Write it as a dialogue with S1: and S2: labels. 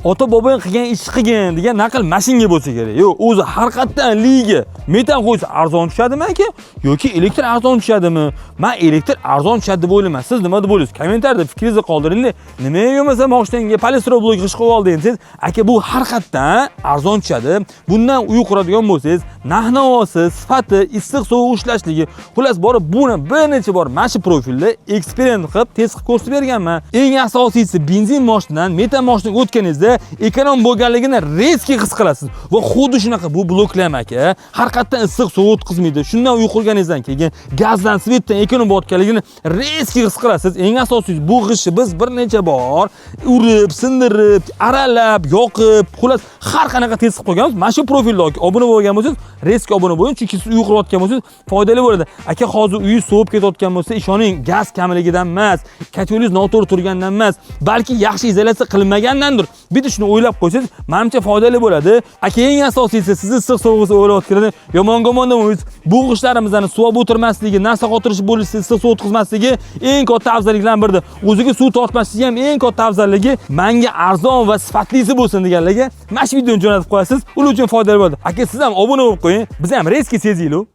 S1: ota bobong qilgan ish qilgan degan naql mashinga bo'lsa kerak. Yo'q, o'zi har qatdan liga metan qo'ysa arzon tushadimi aka yoki elektr arzon tushadimi? Men elektr arzon tushadi deb o'ylayman. Siz nima deb o'ylaysiz? Kommentarda fikringizni qoldiring. Nimaga bo'lmasa moshinaga polistrol blok g'ish qo'yib oldi desiz, aka bu har qatdan arzon tushadi. Bundan uy quradigan bo'lsangiz, narx-navosi, sifati, issiq sovuq ishlashligi, xullas borib buni bir necha bor mana shu profilda eksperiment qilib, test qilib ko'rsatib berganman. Eng asosiysi benzin moshinadan metan moshinaga o'tganingizda ekonom bo'lganligini reski his qilasiz. Va xuddi shunaqa bu bloklama aka, har qatdan issiq sovuq o'tkazmaydi. Shundan uy qurganingizdan keyin gazdan, svetdan ekonom bo'layotganligini reski his qilasiz. Eng asosiysi bu g'ishni biz bir necha bor urib, sindirib, aralab, yoqib, xullas har qanaqa test qilib qo'yganmiz. Mana shu profilga obuna bo'lgan bo'lsangiz, reski obuna bo'ling, chunki siz uy qurayotgan bo'lsangiz foydali bo'ladi. Aka, hozir uyi sovib ketayotgan bo'lsa, ishoning, gaz kamligidan emas, kotelingiz noto'g'ri turgandan emas, balki yaxshi izolyatsiya qilinmagandandir. Bitta shuni o'ylab qo'ysangiz, menimcha foydali bo'ladi. Aka, eng asosiysi sizni issiq sovuqni o'ylayotganida yomon emas. Bu g'ishlarimizdan suv o'tirmasligi, narsa qotirish bo'lishi, issiq suv o'tkazmasligi eng katta afzalliklardan biridir. O'ziga suv tortmasligi ham eng katta afzalligi, menga arzon va sifatlisi bo'lsin deganlarga mana shu videoni jo'natib qo'yasiz. Ular uchun foydali bo'ladi. Aka, siz ham obuna bo'lib qo'ying. Biz ham reski sezinglar.